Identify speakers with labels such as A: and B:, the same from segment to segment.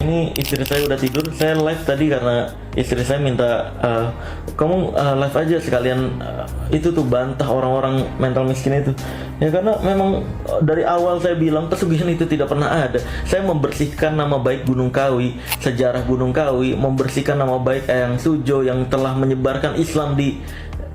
A: ini istri saya udah tidur. Saya live tadi karena istri saya minta kamu live aja sekalian itu tuh bantah orang-orang mental miskin itu. Ya karena memang dari awal saya bilang pesugihan itu tidak pernah ada. Saya membersihkan nama baik Gunung Kawi, sejarah Gunung Kawi, membersihkan nama baik Eyang Sujo yang telah menyebarkan Islam di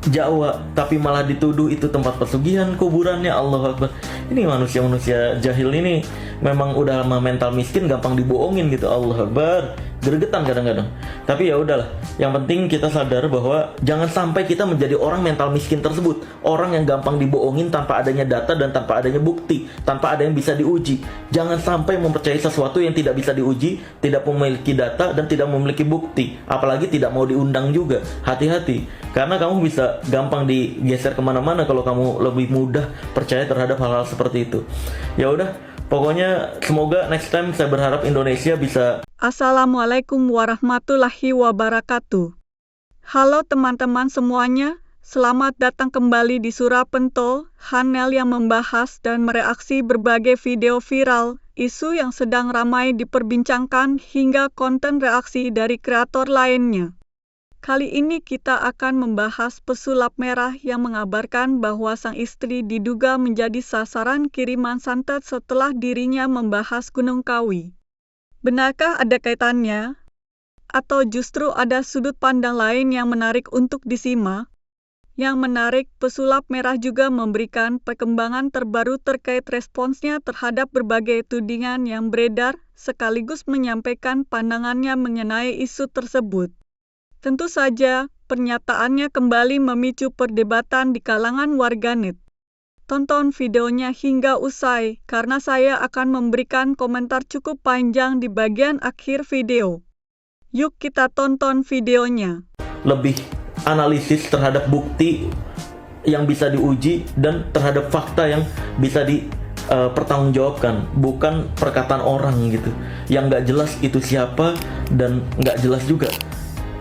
A: Jawa, tapi malah dituduh itu tempat pesugihan, kuburannya. Allahu Akbar. Ini manusia-manusia jahil ini memang udah lama mental miskin, gampang dibohongin gitu. Allahu Akbar. Gregetan kadang-kadang. Tapi ya udahlah. Yang penting kita sadar bahwa jangan sampai kita menjadi orang mental miskin tersebut, orang yang gampang dibohongin tanpa adanya data dan tanpa adanya bukti, tanpa ada yang bisa diuji. Jangan sampai mempercayai sesuatu yang tidak bisa diuji, tidak memiliki data dan tidak memiliki bukti, apalagi tidak mau diundang juga. Hati-hati, karena kamu bisa gampang digeser kemana-mana kalau kamu lebih mudah percaya terhadap hal-hal seperti itu. Ya udah, pokoknya semoga next time saya berharap Indonesia bisa.
B: Assalamualaikum warahmatullahi wabarakatuh. Halo teman-teman semuanya, selamat datang kembali di Surapento, channel yang membahas dan mereaksi berbagai video viral, isu yang sedang ramai diperbincangkan hingga konten reaksi dari kreator lainnya. Kali ini kita akan membahas pesulap merah yang mengabarkan bahwa sang istri diduga menjadi sasaran kiriman santet setelah dirinya membahas Gunung Kawi. Benarkah ada kaitannya? Atau justru ada sudut pandang lain yang menarik untuk disimak? Yang menarik, pesulap merah juga memberikan perkembangan terbaru terkait responsnya terhadap berbagai tudingan yang beredar, sekaligus menyampaikan pandangannya mengenai isu tersebut. Tentu saja, pernyataannya kembali memicu perdebatan di kalangan warganet. Tonton videonya hingga usai, karena saya akan memberikan komentar cukup panjang di bagian akhir video. Yuk kita tonton videonya.
A: Lebih analisis terhadap bukti yang bisa diuji dan terhadap fakta yang bisa dipertanggungjawabkan, bukan perkataan orang gitu yang nggak jelas itu siapa dan nggak jelas juga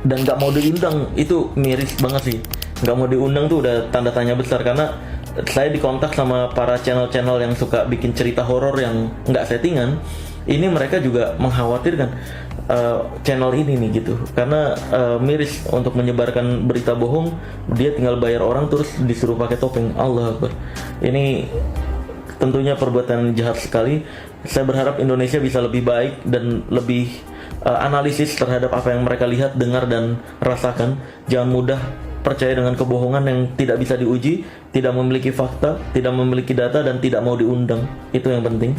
A: dan nggak mau diundang. Itu miris banget sih. Nggak mau diundang tuh udah tanda tanya besar, karena saya dikontak sama para channel-channel yang suka bikin cerita horor yang nggak settingan. Ini mereka juga mengkhawatirkan channel ini nih gitu, karena miris untuk menyebarkan berita bohong. Dia tinggal bayar orang terus disuruh pakai topeng. Allah Akbar. Ini tentunya perbuatan jahat sekali. Saya berharap Indonesia bisa lebih baik dan lebih analisis terhadap apa yang mereka lihat, dengar, dan rasakan. Jangan mudah percaya dengan kebohongan yang tidak bisa diuji, tidak memiliki fakta, tidak memiliki data, dan tidak mau diundang. Itu yang penting.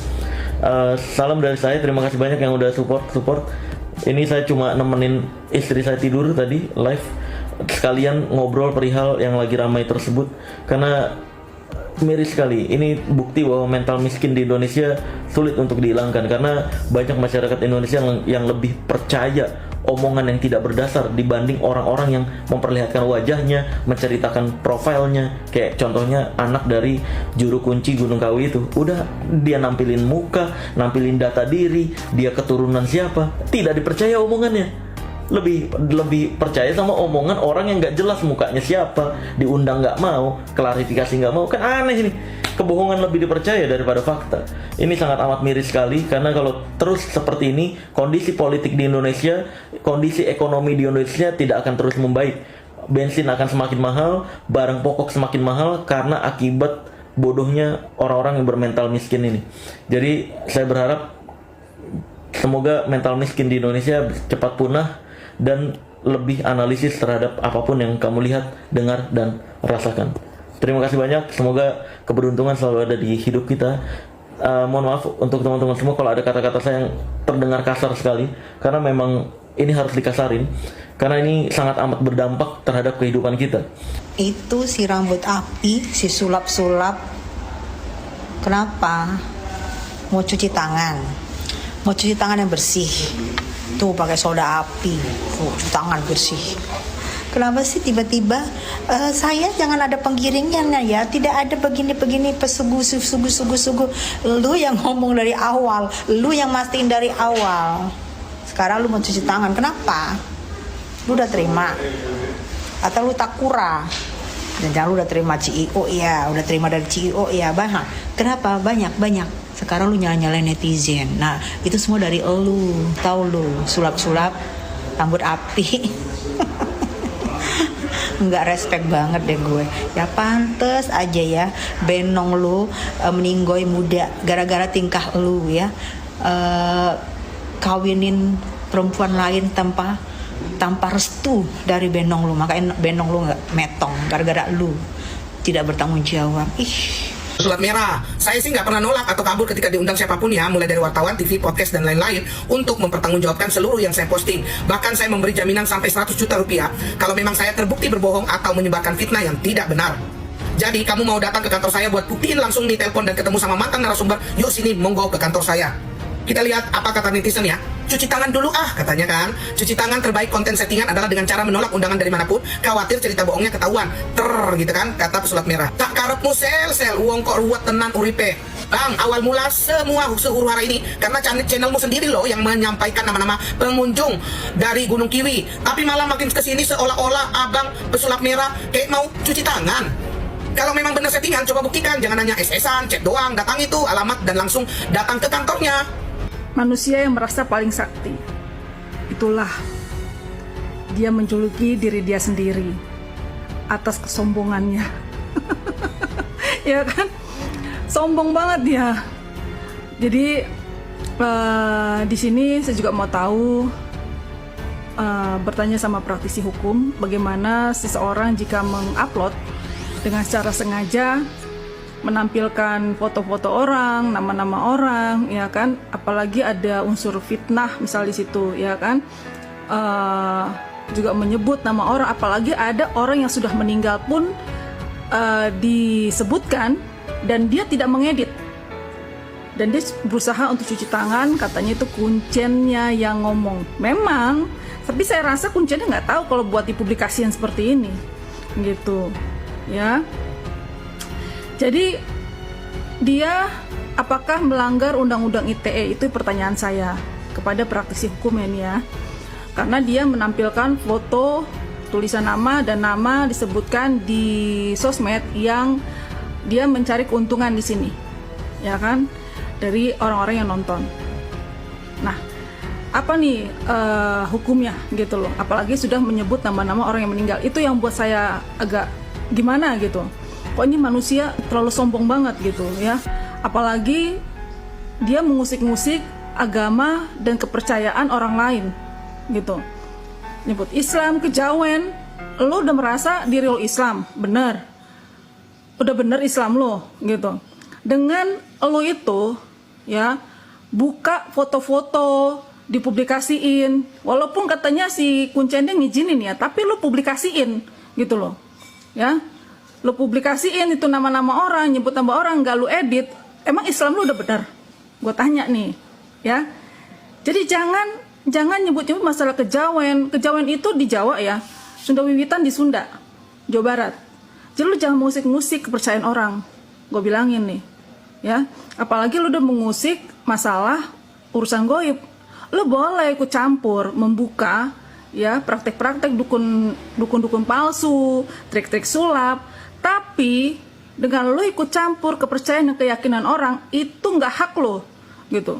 A: Salam dari saya, terima kasih banyak yang udah support. Ini saya cuma nemenin istri saya tidur tadi live, sekalian ngobrol perihal yang lagi ramai tersebut, karena miris sekali. Ini bukti bahwa mental miskin di Indonesia sulit untuk dihilangkan, karena banyak masyarakat Indonesia yang lebih percaya omongan yang tidak berdasar dibanding orang-orang yang memperlihatkan wajahnya, menceritakan profilnya. Kayak contohnya anak dari juru kunci Gunung Kawi itu, udah dia nampilin muka, nampilin data diri, dia keturunan siapa, tidak dipercaya omongannya. Lebih percaya sama omongan orang yang nggak jelas mukanya siapa, diundang nggak mau, klarifikasi nggak mau. Kan aneh ini. Kebohongan lebih dipercaya daripada fakta. Ini sangat amat miris sekali, karena kalau terus seperti ini, kondisi politik di Indonesia, kondisi ekonomi di Indonesia tidak akan terus membaik. Bensin akan semakin mahal, barang pokok semakin mahal, karena akibat bodohnya orang-orang yang bermental miskin ini. Jadi saya berharap semoga mental miskin di Indonesia cepat punah dan lebih analisis terhadap apapun yang kamu lihat, dengar, dan rasakan. Terima kasih banyak, semoga keberuntungan selalu ada di hidup kita. Mohon maaf untuk teman-teman semua kalau ada kata-kata saya yang terdengar kasar sekali, karena memang ini harus dikasarin, karena ini sangat amat berdampak terhadap kehidupan kita.
C: Itu si rambut api, si sulap-sulap, kenapa? Mau cuci tangan yang bersih. Tuh pakai soda api, cuci tangan bersih. Kenapa sih tiba-tiba saya jangan ada penggiringannya ya, tidak ada begini-begini pesugu. Lu yang ngomong dari awal, lu yang mastiin dari awal. Sekarang lu mau cuci tangan, kenapa? Lu udah terima? Atau lu takura? Dan jangan lu udah terima CEO ya, udah terima dari CEO ya, banyak. Kenapa? Banyak. Sekarang lu nyala-nyalain netizen. Nah, itu semua dari elu. Tahu lu, sulap-sulap rambut api. Nggak respect banget deh gue. Ya pantes aja ya Benong lu meninggoy muda gara-gara tingkah lu ya. Kawinin perempuan lain tanpa restu dari Benong lu. Makanya Benong lu nggak metong gara-gara lu tidak bertanggung jawab.
D: Surat merah. Saya sih nggak pernah nolak atau kabur ketika diundang siapapun ya, mulai dari wartawan, TV, podcast, dan lain-lain untuk mempertanggungjawabkan seluruh yang saya posting. Bahkan saya memberi jaminan sampai 100 juta rupiah kalau memang saya terbukti berbohong atau menyebarkan fitnah yang tidak benar. Jadi kamu mau datang ke kantor saya buat buktiin langsung di telepon dan ketemu sama mantan narasumber, yuk sini monggo ke kantor saya. Kita lihat apa kata netizen ya. Cuci tangan dulu katanya kan. Cuci tangan terbaik konten settingan adalah dengan cara menolak undangan dari manapun. Khawatir cerita bohongnya ketahuan. Gitu kan, kata pesulap merah. Tak karepmu sel uang kok ruwet tenan uripe. Bang, awal mula semua sehuru-hara ini karena channelmu sendiri loh yang menyampaikan nama-nama pengunjung dari Gunung Kiwi. Tapi malah makin kesini seolah-olah abang pesulap merah kayak mau cuci tangan. Kalau memang benar settingan, coba buktikan. Jangan hanya SS-an, chat doang. Datang itu alamat dan langsung datang ke kantornya.
E: Manusia yang merasa paling sakti, itulah dia menjuluki diri dia sendiri atas kesombongannya. Ya kan, sombong banget dia. Jadi di sini saya juga mau tahu, bertanya sama praktisi hukum, bagaimana seseorang jika mengupload dengan secara sengaja menampilkan foto-foto orang, nama-nama orang, ya kan, apalagi ada unsur fitnah misal di situ, ya kan, juga menyebut nama orang, apalagi ada orang yang sudah meninggal pun disebutkan dan dia tidak mengedit, dan dia berusaha untuk cuci tangan, katanya itu kuncennya yang ngomong. Memang, tapi saya rasa kuncennya nggak tahu kalau buat dipublikasikan seperti ini, gitu, ya. Jadi dia apakah melanggar undang-undang ITE, itu pertanyaan saya kepada praktisi hukum ini ya. Karena dia menampilkan foto, tulisan nama dan nama disebutkan di sosmed yang dia mencari keuntungan di sini, ya kan, dari orang-orang yang nonton. Nah, apa nih hukumnya gitu loh? Apalagi sudah menyebut nama-nama orang yang meninggal. Itu yang buat saya agak gimana gitu. Kok ini manusia terlalu sombong banget gitu ya. Apalagi dia mengusik-ngusik agama dan kepercayaan orang lain gitu. Nyebut Islam, kejawen. Lo udah merasa diri lo Islam, bener. Udah bener Islam lo gitu. Dengan lo itu ya buka foto-foto, dipublikasiin. Walaupun katanya si kuncennya ngizinin ya, tapi lo publikasiin gitu loh. Ya. Lu publikasiin itu nama-nama orang, nyebut nama orang, nggak lu edit, emang Islam lu udah benar? Gue tanya nih, ya. Jadi jangan nyebut-nyebut masalah kejawen. Kejawen itu di Jawa ya, Sunda Wiwitan di Sunda, Jawa Barat. Jadi lu jangan musik-musik kepercayaan orang. Gue bilangin nih, ya. Apalagi lu udah mengusik masalah urusan goib. Lu boleh ikut campur, membuka, ya, praktek-praktek dukun palsu, trik-trik sulap. Tapi dengan lo ikut campur kepercayaan dan keyakinan orang, itu nggak hak lo, gitu,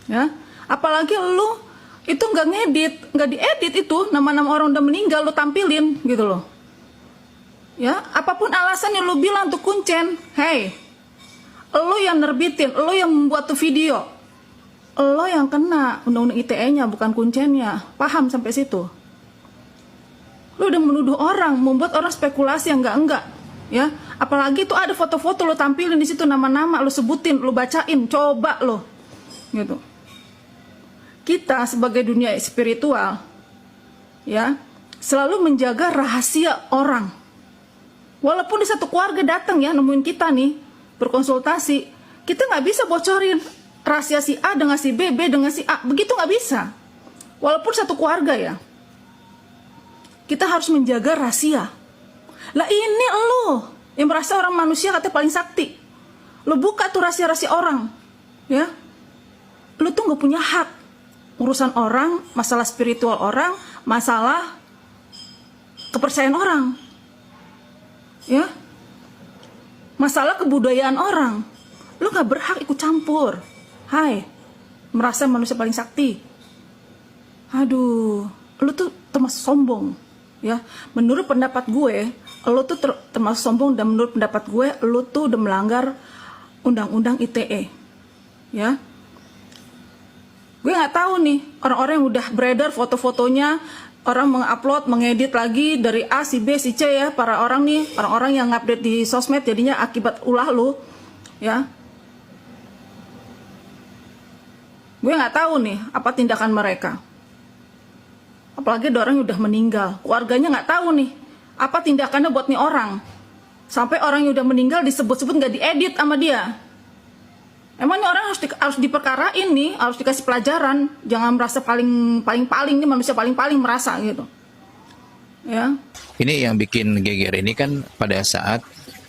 E: ya. Apalagi lo itu nggak ngedit, nggak diedit itu nama-nama orang udah meninggal lo tampilin, gitu loh, ya. Apapun alasan yang lo bilang untuk kuncen, hey, lo yang nerbitin, lo yang membuat tuh video, lo yang kena undang-undang ITE-nya, bukan kuncennya. Paham sampai situ? Lo udah menuduh orang, membuat orang spekulasi yang enggak. Ya, apalagi itu ada foto-foto lo tampilin di situ, nama-nama lo sebutin, lo bacain, coba lo, gitu. Kita sebagai dunia spiritual, ya, selalu menjaga rahasia orang. Walaupun di satu keluarga datang ya nemuin kita nih berkonsultasi, kita nggak bisa bocorin rahasia si A dengan si B, B dengan si A, begitu nggak bisa. Walaupun satu keluarga ya, kita harus menjaga rahasia. Lah ini lo yang merasa orang manusia katanya paling sakti. Lo buka tuh rahasia-rahasia orang, ya. Lo tuh nggak punya hak urusan orang, masalah spiritual orang, masalah kepercayaan orang, ya. Masalah kebudayaan orang. Lu gak berhak ikut campur. Hai, merasa manusia paling sakti. Aduh, lu tuh termasuk sombong. Ya, menurut pendapat gue, lu tuh termasuk sombong, dan menurut pendapat gue, lu tuh udah melanggar undang-undang ITE. Ya, gue nggak tahu nih orang-orang yang udah beredar foto-fotonya, orang mengupload, mengedit lagi dari A, si B, si C ya, para orang nih, orang-orang yang update di sosmed jadinya akibat ulah lu, ya. Gue nggak tahu nih apa tindakan mereka. Apalagi ada orang yang udah meninggal, keluarganya nggak tahu nih apa tindakannya buat nih orang. Sampai orang yang udah meninggal disebut-sebut nggak diedit sama dia. Emangnya orang harus diperkarain nih, harus dikasih pelajaran. Jangan merasa paling nih, manusia paling merasa gitu. Ya.
F: Ini yang bikin geger ini kan pada saat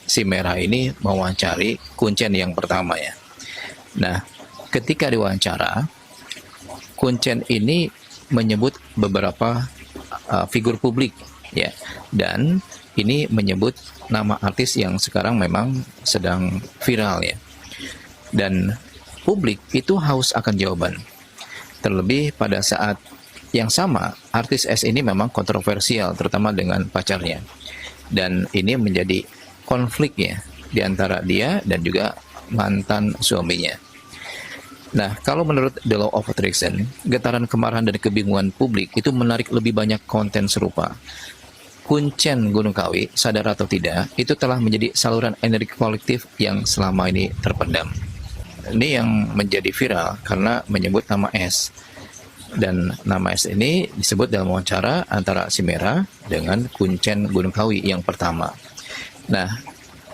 F: si Merah ini mewawancari Kuncen yang pertama ya. Nah, ketika diwawancara, Kuncen ini menyebut beberapa figur publik ya, dan ini menyebut nama artis yang sekarang memang sedang viral ya. Dan publik itu haus akan jawaban. Terlebih pada saat yang sama, artis S ini memang kontroversial, terutama dengan pacarnya. Dan ini menjadi konflik ya, di antara dia dan juga mantan suaminya. Nah, kalau menurut The Law of Attraction, getaran kemarahan dan kebingungan publik itu menarik lebih banyak konten serupa. Kuncen Gunung Kawi, sadar atau tidak, itu telah menjadi saluran energi kolektif yang selama ini terpendam. Ini yang menjadi viral karena menyebut nama S. Dan nama S ini disebut dalam wawancara antara si Merah dengan Kuncen Gunung Kawi yang pertama. Nah,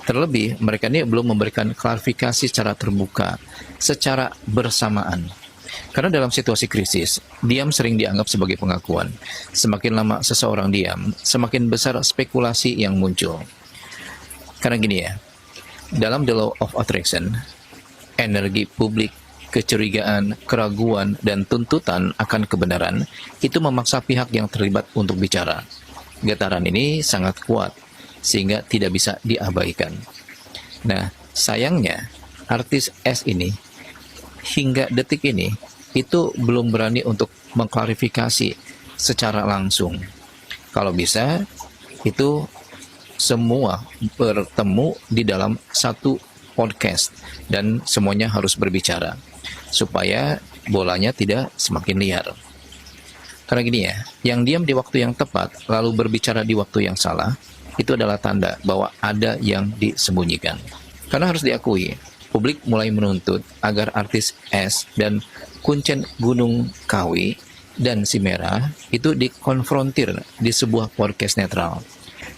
F: terlebih mereka ini belum memberikan klarifikasi secara terbuka, secara bersamaan. Karena dalam situasi krisis, diam sering dianggap sebagai pengakuan. Semakin lama seseorang diam, semakin besar spekulasi yang muncul. Karena gini ya, dalam The Law of Attraction, energi publik, kecurigaan, keraguan, dan tuntutan akan kebenaran itu memaksa pihak yang terlibat untuk bicara. Getaran ini sangat kuat, sehingga tidak bisa diabaikan. Nah, sayangnya, artis S ini, hingga detik ini, itu belum berani untuk mengklarifikasi secara langsung. Kalau bisa, itu semua bertemu di dalam satu podcast dan semuanya harus berbicara supaya bolanya tidak semakin liar. Karena gini ya, yang diam di waktu yang tepat lalu berbicara di waktu yang salah itu adalah tanda bahwa ada yang disembunyikan. Karena harus diakui, publik mulai menuntut agar artis S dan Kuncen Gunung Kawi dan si Merah itu dikonfrontir di sebuah podcast netral.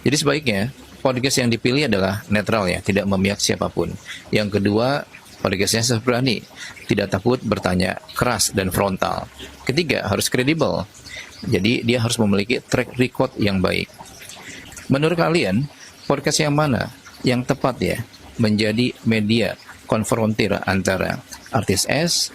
F: Jadi sebaiknya podcast yang dipilih adalah netral ya, tidak memihak siapapun. Yang kedua, podcastnya harus berani, tidak takut bertanya keras dan frontal. Ketiga, harus kredibel. Jadi dia harus memiliki track record yang baik. Menurut kalian, podcast yang mana yang tepat ya menjadi media konfrontir antara artis S,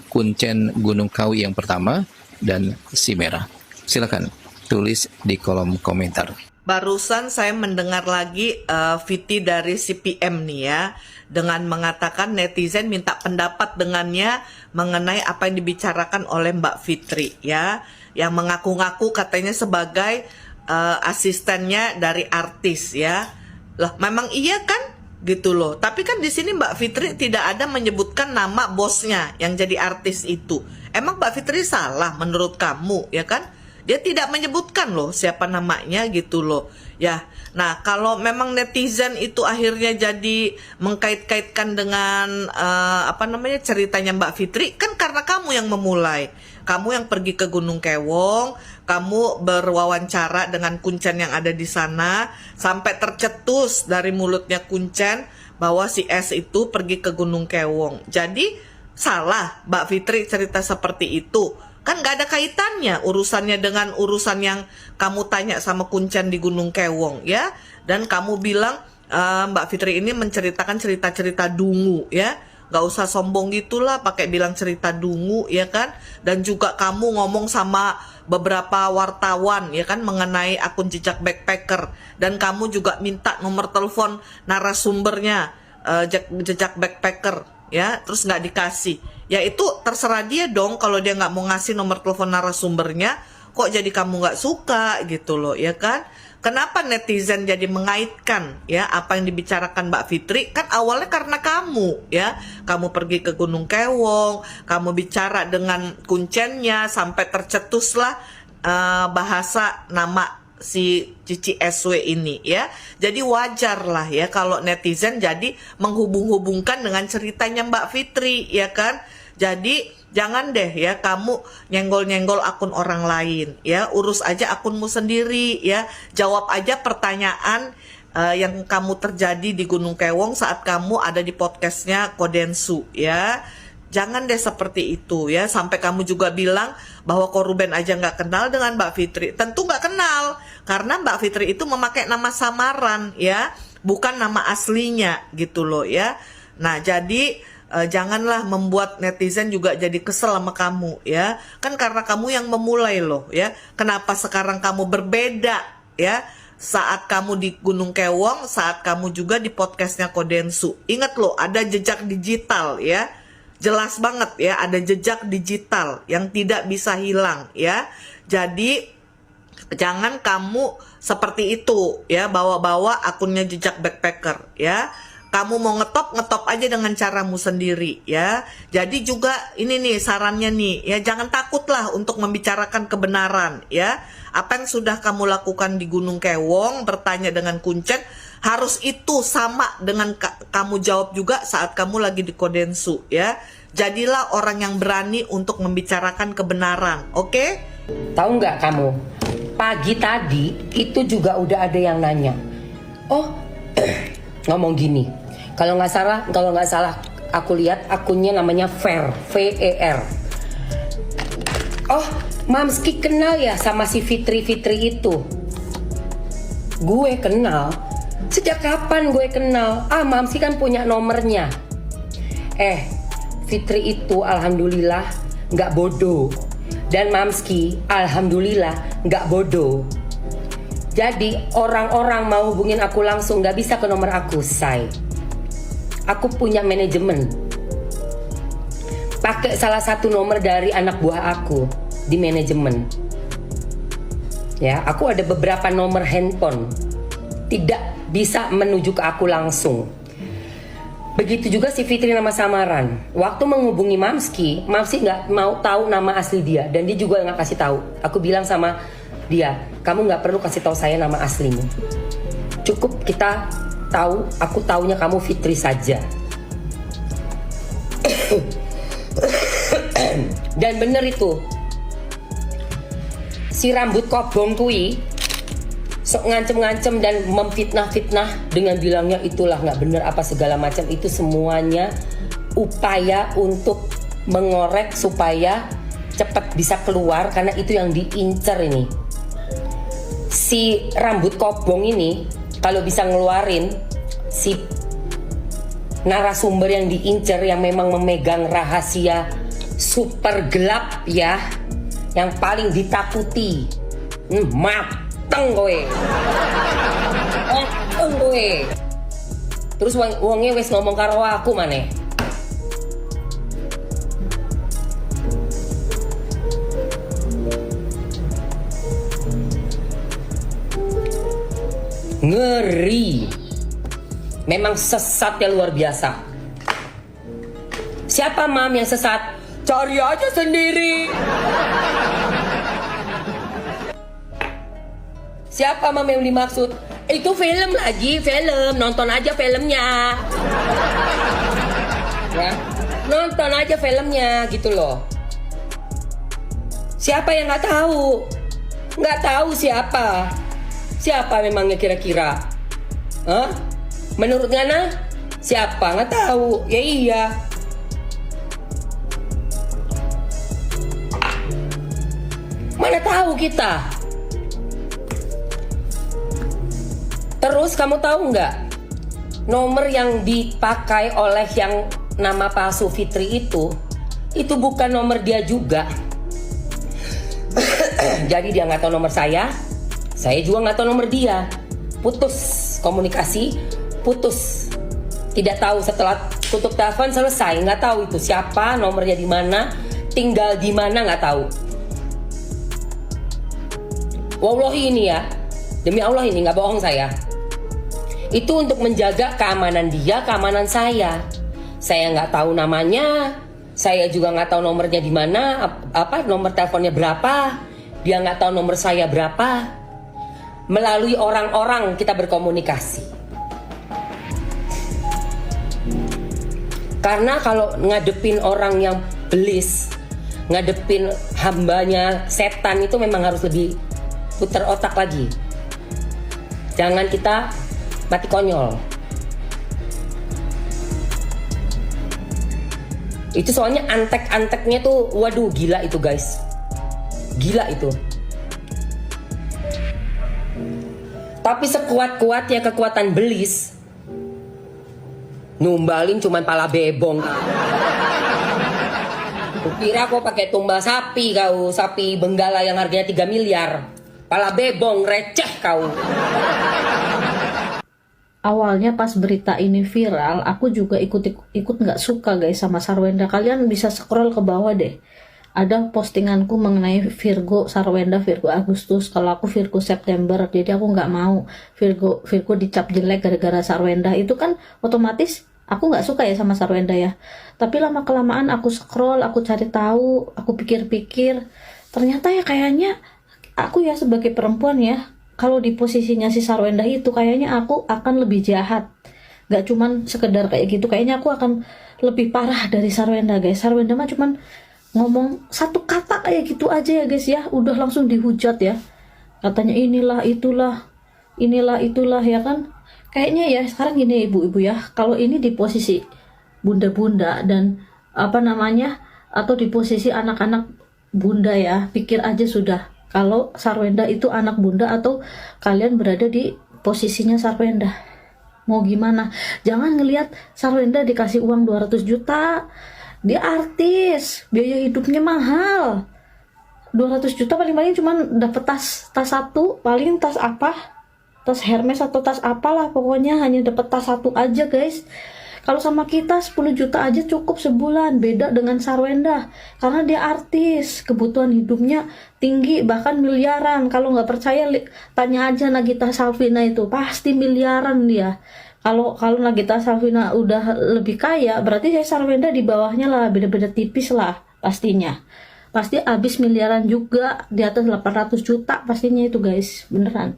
F: Kuncen Gunung Kawi yang pertama, dan si Merah? Silakan tulis di kolom komentar.
G: Barusan saya mendengar lagi VT dari CPM nih ya, dengan mengatakan netizen minta pendapat dengannya mengenai apa yang dibicarakan oleh Mbak Fitri ya, yang mengaku-ngaku katanya sebagai asistennya dari artis ya. Lah memang iya kan gitu loh. Tapi kan di sini Mbak Fitri tidak ada menyebutkan nama bosnya yang jadi artis itu. Emang Mbak Fitri salah menurut kamu ya kan? Dia tidak menyebutkan loh siapa namanya gitu loh. Ya, nah kalau memang netizen itu akhirnya jadi mengkait-kaitkan dengan ceritanya Mbak Fitri, kan karena kamu yang memulai. Kamu yang pergi ke Gunung Kewong, kamu berwawancara dengan Kuncen yang ada di sana, sampai tercetus dari mulutnya Kuncen bahwa si S itu pergi ke Gunung Kewong. Jadi salah Mbak Fitri cerita seperti itu. Kan gak ada kaitannya urusannya dengan urusan yang kamu tanya sama Kuncen di Gunung Kewong ya. Dan kamu bilang Mbak Fitri ini menceritakan cerita-cerita dungu ya. Gak usah sombong gitulah pakai bilang cerita dungu ya kan. Dan juga kamu ngomong sama beberapa wartawan ya kan mengenai akun jejak backpacker. Dan kamu juga minta nomor telepon narasumbernya. jejak backpacker ya, terus nggak dikasih. Ya itu terserah dia dong, kalau dia nggak mau ngasih nomor telepon narasumbernya, kok jadi kamu nggak suka gitu loh, ya kan? Kenapa netizen jadi mengaitkan ya apa yang dibicarakan Mbak Fitri? Kan awalnya karena kamu ya, kamu pergi ke Gunung Kewong, kamu bicara dengan kuncennya sampai tercetuslah bahasa nama si Cici SW ini ya. Jadi wajar lah ya kalau netizen jadi menghubung-hubungkan dengan ceritanya Mbak Fitri ya kan. Jadi jangan deh ya kamu nyenggol-nyenggol akun orang lain ya, urus aja akunmu sendiri ya. Jawab aja pertanyaan yang kamu terjadi di Gunung Kewong saat kamu ada di podcastnya Kodensu ya. Jangan deh seperti itu ya, sampai kamu juga bilang bahwa Koruben aja nggak kenal dengan Mbak Fitri. Tentu nggak kenal, karena Mbak Fitri itu memakai nama samaran ya, bukan nama aslinya gitu loh ya. Nah jadi janganlah membuat netizen juga jadi kesel sama kamu ya. Kan karena kamu yang memulai loh ya. Kenapa sekarang kamu berbeda ya? Saat kamu di Gunung Kewong, saat kamu juga di podcastnya Kodensu. Ingat loh, ada jejak digital ya. Jelas banget ya, ada jejak digital yang tidak bisa hilang ya. Jadi jangan kamu seperti itu ya, bawa-bawa akunnya jejak backpacker ya. Kamu mau ngetop aja dengan caramu sendiri ya. Jadi juga ini nih sarannya nih ya, jangan takutlah untuk membicarakan kebenaran ya. Apa yang sudah kamu lakukan di Gunung Kewong, bertanya dengan kuncen, harus itu sama dengan kamu jawab juga saat kamu lagi di Kodensu ya. Jadilah orang yang berani untuk membicarakan kebenaran, oke?
H: Tahu nggak kamu, pagi tadi itu juga udah ada yang nanya. Oh, ngomong gini. Kalau nggak salah, aku lihat akunnya namanya Ver, V-E-R. Oh, Mamski kenal ya sama si Fitri itu? Gue kenal. Sejak kapan gue kenal? Mamski kan punya nomornya. Fitri itu alhamdulillah nggak bodoh. Dan Mamski alhamdulillah nggak bodoh. Jadi orang-orang mau hubungin aku langsung nggak bisa ke nomor aku, say. Aku punya manajemen. Pakai salah satu nomor dari anak buah aku di manajemen. Ya, aku ada beberapa nomor handphone. Tidak bisa menuju ke aku langsung. Begitu juga si Fitri nama samaran. Waktu menghubungi Mamski nggak mau tahu nama asli dia dan dia juga nggak kasih tahu. Aku bilang sama dia, kamu nggak perlu kasih tahu saya nama aslimu. Cukup kita tahu, aku taunya kamu Fitri saja. Dan bener itu, si rambut kobong kui sok ngancem-ngancem dan memfitnah-fitnah dengan bilangnya itulah nggak bener apa segala macam. Itu semuanya upaya untuk mengorek supaya cepat bisa keluar, karena itu yang diincer ini. Si rambut kobong ini kalau bisa ngeluarin si narasumber yang diincer, yang memang memegang rahasia super gelap ya, yang paling ditakuti, mateng kowe. Mateng kowe. Terus wongnya wis ngomong karo aku maneh. Ngeri. Memang sesatnya luar biasa. Siapa mam yang sesat? Cari aja sendiri. Siapa mam yang dimaksud? Itu film lagi, film. Nonton aja filmnya. Ya, nonton aja filmnya gitu loh. Siapa yang nggak tahu? Nggak tahu siapa? Siapa memangnya kira-kira? Hah? Menurut Ngana? Siapa? Nggak tahu. Ya iya. Mana tahu kita? Terus kamu tahu nggak? Nomor yang dipakai oleh yang nama palsu Fitri itu bukan nomor dia juga. Jadi dia nggak tahu nomor saya juga nggak tahu nomor dia. Putus komunikasi, putus Tidak tahu, setelah tutup telepon selesai, nggak tahu itu siapa, nomornya di mana, tinggal di mana, nggak tahu. Wallahi ini ya, demi Allah ini nggak bohong saya. Itu untuk menjaga keamanan dia, keamanan saya. Saya nggak tahu namanya, saya juga nggak tahu nomornya di mana, nomor teleponnya berapa, dia nggak tahu nomor saya berapa. Melalui orang-orang kita berkomunikasi. Karena kalau ngadepin orang yang belis, ngadepin hambanya setan itu memang harus lebih putar otak lagi. Jangan kita mati konyol. Itu soalnya antek-anteknya tuh, waduh gila itu guys. Gila itu. Tapi sekuat-kuatnya kekuatan belis, numbalin cuman pala bebong. Kira kok pakai tumbal sapi kau, sapi benggala yang harganya 3 miliar. Pala bebong, receh kau.
I: Awalnya pas berita ini viral, aku juga ikut nggak suka guys sama Sarwenda. Kalian bisa scroll ke bawah deh. Ada postinganku mengenai Virgo Sarwenda, Virgo Agustus. Kalau aku Virgo September, jadi aku nggak mau Virgo dicap jelek gara-gara Sarwenda. Itu kan otomatis aku nggak suka ya sama Sarwenda ya. Tapi lama kelamaan aku scroll, aku cari tahu, aku pikir-pikir, ternyata ya kayaknya aku ya sebagai perempuan ya, kalau di posisinya si Sarwenda itu kayaknya aku akan lebih jahat. Gak cuman sekedar kayak gitu, kayaknya aku akan lebih parah dari Sarwenda guys. Sarwenda mah cuman ngomong satu kata kayak gitu aja ya guys ya, udah langsung dihujat ya. Katanya inilah itulah ya kan. Kayaknya ya sekarang gini ibu-ibu ya, kalau ini di posisi bunda-bunda dan atau di posisi anak-anak bunda ya, pikir aja sudah kalau Sarwenda itu anak bunda atau kalian berada di posisinya Sarwenda. Mau gimana? Jangan ngelihat Sarwenda dikasih uang 200 juta. Dia artis, biaya hidupnya mahal. 200 juta paling-paling cuman dapet tas satu, paling tas apa? Tas Hermes atau tas apalah, pokoknya hanya dapat tas satu aja guys. Kalau sama kita 10 juta aja cukup sebulan. Beda dengan Sarwenda, karena dia artis, kebutuhan hidupnya tinggi, bahkan miliaran. Kalau nggak percaya tanya aja Nagita Slavina, itu pasti miliaran dia. Kalau Nagita Slavina udah lebih kaya, berarti saya Sarwenda di bawahnya lah, beda-beda tipis lah pastinya. Pasti habis miliaran juga, di atas 800 juta pastinya itu guys, beneran.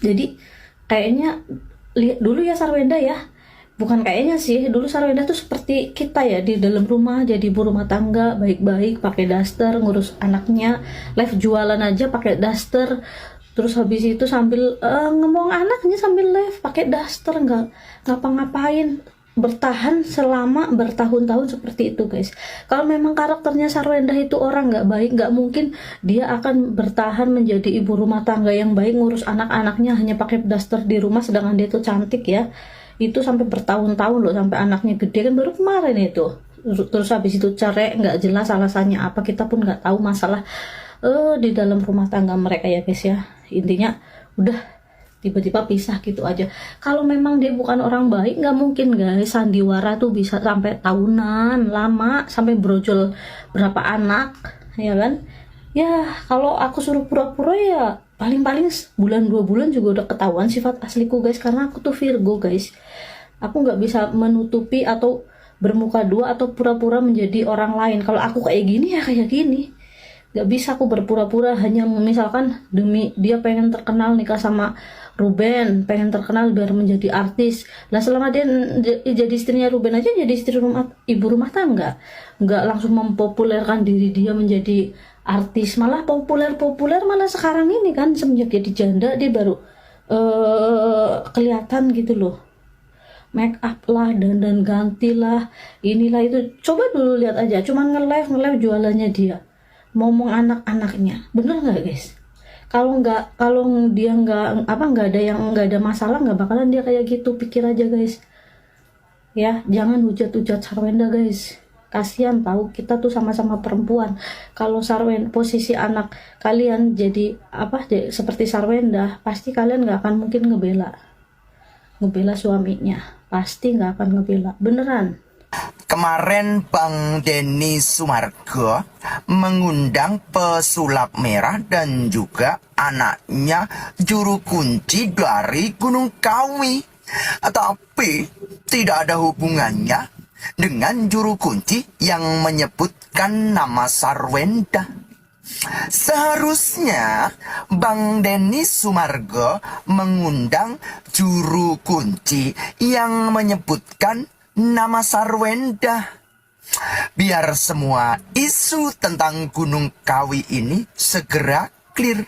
I: Jadi kayaknya lihat dulu ya Sarwenda ya, bukan kayaknya sih, dulu Sarwenda tuh seperti kita ya, di dalam rumah jadi ibu rumah tangga, baik-baik, pakai daster, ngurus anaknya, live jualan aja pakai daster, terus habis itu sambil ngomong anaknya sambil live pakai daster, nggak ngapa-ngapain, bertahan selama bertahun-tahun seperti itu guys. Kalau memang karakternya Sarwenda itu orang nggak baik, nggak mungkin dia akan bertahan menjadi ibu rumah tangga yang baik, ngurus anak-anaknya hanya pakai daster di rumah, sedangkan dia tuh cantik ya. Itu sampai bertahun-tahun loh, sampai anaknya gede kan, baru kemarin itu. Terus habis itu cerai, nggak jelas alasannya apa, kita pun nggak tahu masalah di dalam rumah tangga mereka ya guys ya. Intinya udah tiba-tiba pisah gitu aja. Kalau memang dia bukan orang baik, nggak mungkin guys sandiwara tuh bisa sampai tahunan lama, sampai brojol berapa anak ya kan. Ya kalau aku suruh pura-pura ya paling-paling bulan 2 bulan juga udah ketahuan sifat asliku guys, karena aku tuh Virgo guys. Aku nggak bisa menutupi atau bermuka dua atau pura-pura menjadi orang lain. Kalau aku kayak gini ya kayak gini, nggak bisa aku berpura-pura hanya misalkan demi dia pengen terkenal nikah sama Ruben, pengen terkenal biar menjadi artis. Lah selama dia jadi istrinya Ruben aja, jadi ibu rumah tangga, nggak langsung mempopulerkan diri dia menjadi artis, malah populer malah sekarang ini kan semenjak jadi janda dia baru kelihatan gitu loh, make up lah, dandan ganti lah, inilah itu. Coba dulu lihat aja, cuman nge-live jualannya dia, ngomong anak-anaknya, bener nggak guys? Kalau dia nggak ada masalah, nggak bakalan dia kayak gitu. Pikir aja guys ya, jangan hujat-hujat Sarwenda guys, kasihan tahu, kita tuh sama-sama perempuan. Kalau posisi anak kalian jadi seperti Sarwenda, pasti kalian nggak akan mungkin ngebela suaminya. pasti nggak akan ngebela. Beneran.
J: Kemarin Bang Denny Sumargo mengundang pesulap merah dan juga anaknya juru kunci dari Gunung Kawi. Tapi tidak ada hubungannya dengan juru kunci yang menyebutkan nama Sarwenda. Seharusnya Bang Denny Sumargo mengundang juru kunci yang menyebutkan nama Sarwenda. Biar semua isu tentang Gunung Kawi ini segera clear.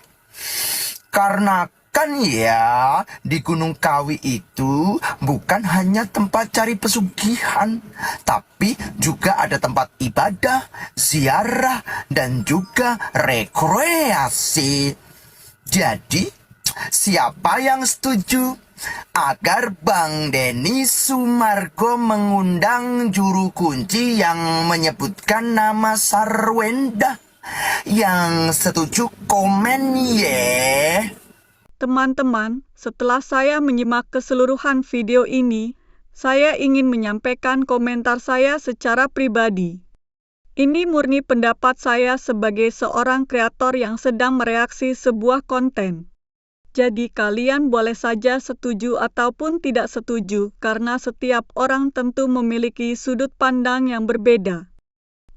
J: Karena kan ya, di Gunung Kawi itu bukan hanya tempat cari pesugihan, tapi juga ada tempat ibadah, ziarah, dan juga rekreasi. Jadi, siapa yang setuju agar Bang Denny Sumargo mengundang juru kunci yang menyebutkan nama Sarwenda? Yang setuju komen ya.
B: Teman-teman, setelah saya menyimak keseluruhan video ini, saya ingin menyampaikan komentar saya secara pribadi. Ini murni pendapat saya sebagai seorang kreator yang sedang mereaksi sebuah konten. Jadi kalian boleh saja setuju ataupun tidak setuju karena setiap orang tentu memiliki sudut pandang yang berbeda.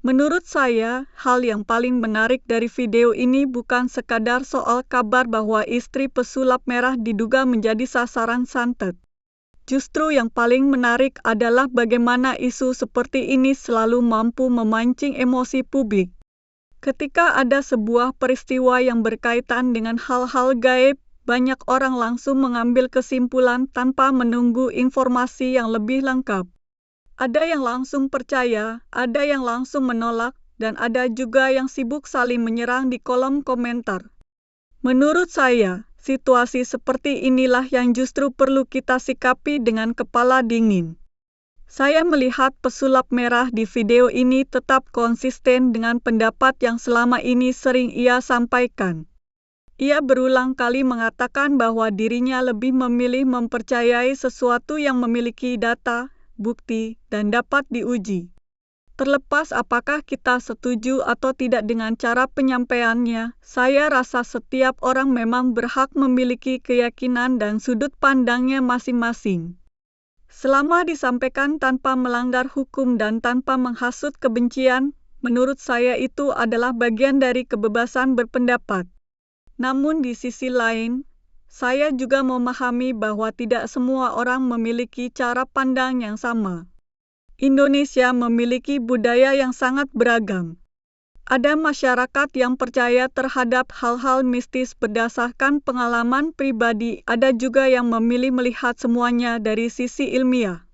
B: Menurut saya, hal yang paling menarik dari video ini bukan sekadar soal kabar bahwa istri pesulap merah diduga menjadi sasaran santet. Justru yang paling menarik adalah bagaimana isu seperti ini selalu mampu memancing emosi publik. Ketika ada sebuah peristiwa yang berkaitan dengan hal-hal gaib, banyak orang langsung mengambil kesimpulan tanpa menunggu informasi yang lebih lengkap. Ada yang langsung percaya, ada yang langsung menolak, dan ada juga yang sibuk saling menyerang di kolom komentar. Menurut saya, situasi seperti inilah yang justru perlu kita sikapi dengan kepala dingin. Saya melihat pesulap merah di video ini tetap konsisten dengan pendapat yang selama ini sering ia sampaikan. Ia berulang kali mengatakan bahwa dirinya lebih memilih mempercayai sesuatu yang memiliki data, bukti, dan dapat diuji. Terlepas apakah kita setuju atau tidak dengan cara penyampaiannya, saya rasa setiap orang memang berhak memiliki keyakinan dan sudut pandangnya masing-masing. Selama disampaikan tanpa melanggar hukum dan tanpa menghasut kebencian, menurut saya itu adalah bagian dari kebebasan berpendapat. Namun di sisi lain, saya juga memahami bahwa tidak semua orang memiliki cara pandang yang sama. Indonesia memiliki budaya yang sangat beragam. Ada masyarakat yang percaya terhadap hal-hal mistis berdasarkan pengalaman pribadi, ada juga yang memilih melihat semuanya dari sisi ilmiah.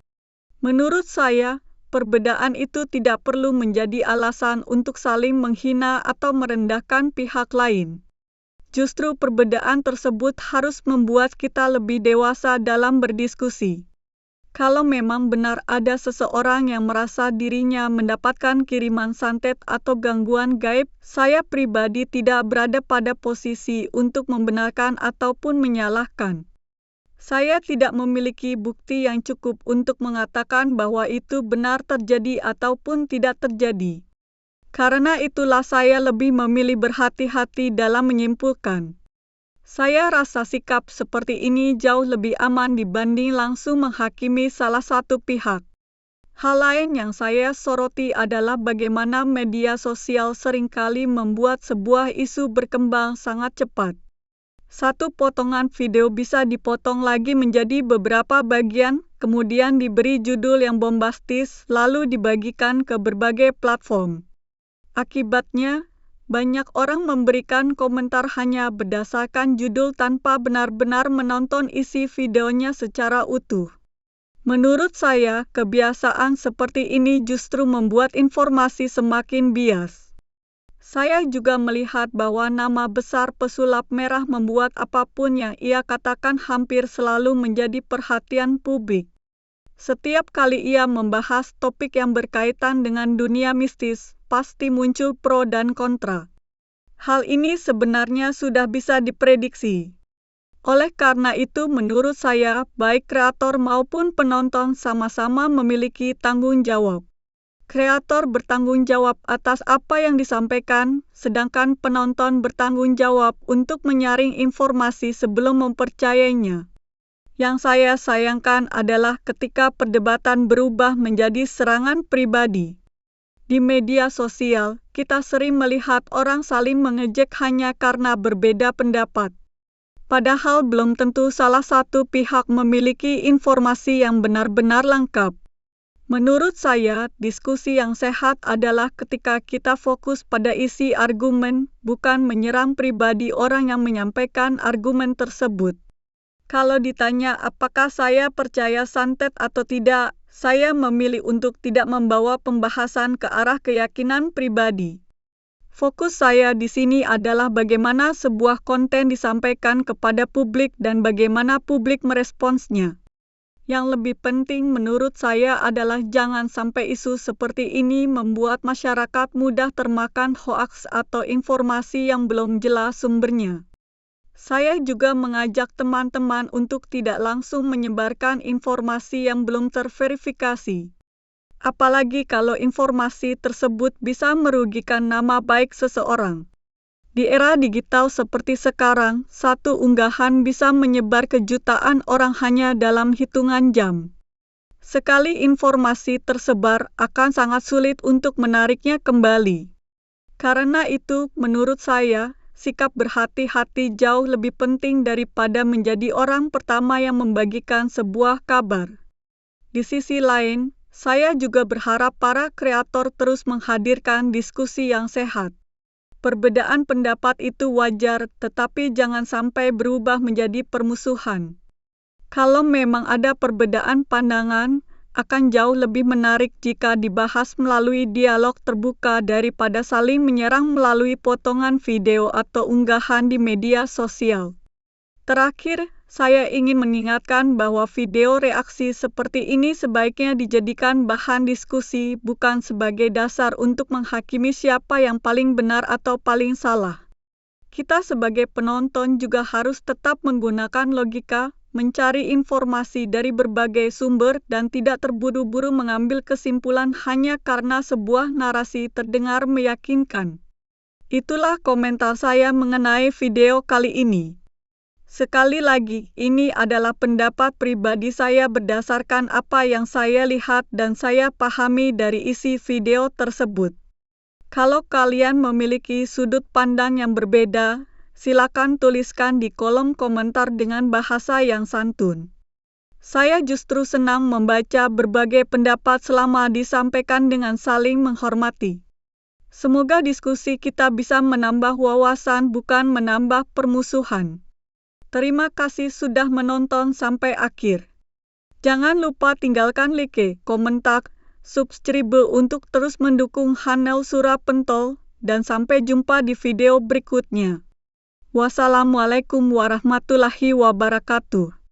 B: Menurut saya, perbedaan itu tidak perlu menjadi alasan untuk saling menghina atau merendahkan pihak lain. Justru perbedaan tersebut harus membuat kita lebih dewasa dalam berdiskusi. Kalau memang benar ada seseorang yang merasa dirinya mendapatkan kiriman santet atau gangguan gaib, saya pribadi tidak berada pada posisi untuk membenarkan ataupun menyalahkan. Saya tidak memiliki bukti yang cukup untuk mengatakan bahwa itu benar terjadi ataupun tidak terjadi. Karena itulah saya lebih memilih berhati-hati dalam menyimpulkan. Saya rasa sikap seperti ini jauh lebih aman dibanding langsung menghakimi salah satu pihak. Hal lain yang saya soroti adalah bagaimana media sosial seringkali membuat sebuah isu berkembang sangat cepat. Satu potongan video bisa dipotong lagi menjadi beberapa bagian, kemudian diberi judul yang bombastis, lalu dibagikan ke berbagai platform. Akibatnya, banyak orang memberikan komentar hanya berdasarkan judul tanpa benar-benar menonton isi videonya secara utuh. Menurut saya, kebiasaan seperti ini justru membuat informasi semakin bias. Saya juga melihat bahwa nama besar pesulap merah membuat apapun yang ia katakan hampir selalu menjadi perhatian publik. Setiap kali ia membahas topik yang berkaitan dengan dunia mistis, pasti muncul pro dan kontra. Hal ini sebenarnya sudah bisa diprediksi. Oleh karena itu, menurut saya, baik kreator maupun penonton sama-sama memiliki tanggung jawab. Kreator bertanggung jawab atas apa yang disampaikan, sedangkan penonton bertanggung jawab untuk menyaring informasi sebelum mempercayainya. Yang saya sayangkan adalah ketika perdebatan berubah menjadi serangan pribadi. Di media sosial, kita sering melihat orang saling mengejek hanya karena berbeda pendapat. Padahal belum tentu salah satu pihak memiliki informasi yang benar-benar lengkap. Menurut saya, diskusi yang sehat adalah ketika kita fokus pada isi argumen, bukan menyerang pribadi orang yang menyampaikan argumen tersebut. Kalau ditanya apakah saya percaya santet atau tidak, saya memilih untuk tidak membawa pembahasan ke arah keyakinan pribadi. Fokus saya di sini adalah bagaimana sebuah konten disampaikan kepada publik dan bagaimana publik meresponsnya. Yang lebih penting menurut saya adalah jangan sampai isu seperti ini membuat masyarakat mudah termakan hoaks atau informasi yang belum jelas sumbernya. Saya juga mengajak teman-teman untuk tidak langsung menyebarkan informasi yang belum terverifikasi. Apalagi kalau informasi tersebut bisa merugikan nama baik seseorang. Di era digital seperti sekarang, satu unggahan bisa menyebar ke jutaan orang hanya dalam hitungan jam. Sekali informasi tersebar, akan sangat sulit untuk menariknya kembali. Karena itu, menurut saya, sikap berhati-hati jauh lebih penting daripada menjadi orang pertama yang membagikan sebuah kabar. Di sisi lain, saya juga berharap para kreator terus menghadirkan diskusi yang sehat. Perbedaan pendapat itu wajar, tetapi jangan sampai berubah menjadi permusuhan. Kalau memang ada perbedaan pandangan, akan jauh lebih menarik jika dibahas melalui dialog terbuka daripada saling menyerang melalui potongan video atau unggahan di media sosial. Terakhir, saya ingin mengingatkan bahwa video reaksi seperti ini sebaiknya dijadikan bahan diskusi, bukan sebagai dasar untuk menghakimi siapa yang paling benar atau paling salah. Kita sebagai penonton juga harus tetap menggunakan logika, mencari informasi dari berbagai sumber dan tidak terburu-buru mengambil kesimpulan hanya karena sebuah narasi terdengar meyakinkan. Itulah komentar saya mengenai video kali ini. Sekali lagi, ini adalah pendapat pribadi saya berdasarkan apa yang saya lihat dan saya pahami dari isi video tersebut. Kalau kalian memiliki sudut pandang yang berbeda, silakan tuliskan di kolom komentar dengan bahasa yang santun. Saya justru senang membaca berbagai pendapat selama disampaikan dengan saling menghormati. Semoga diskusi kita bisa menambah wawasan, bukan menambah permusuhan. Terima kasih sudah menonton sampai akhir. Jangan lupa tinggalkan like, komentar, subscribe untuk terus mendukung channel Surah Pentol, dan sampai jumpa di video berikutnya. Wassalamualaikum warahmatullahi wabarakatuh.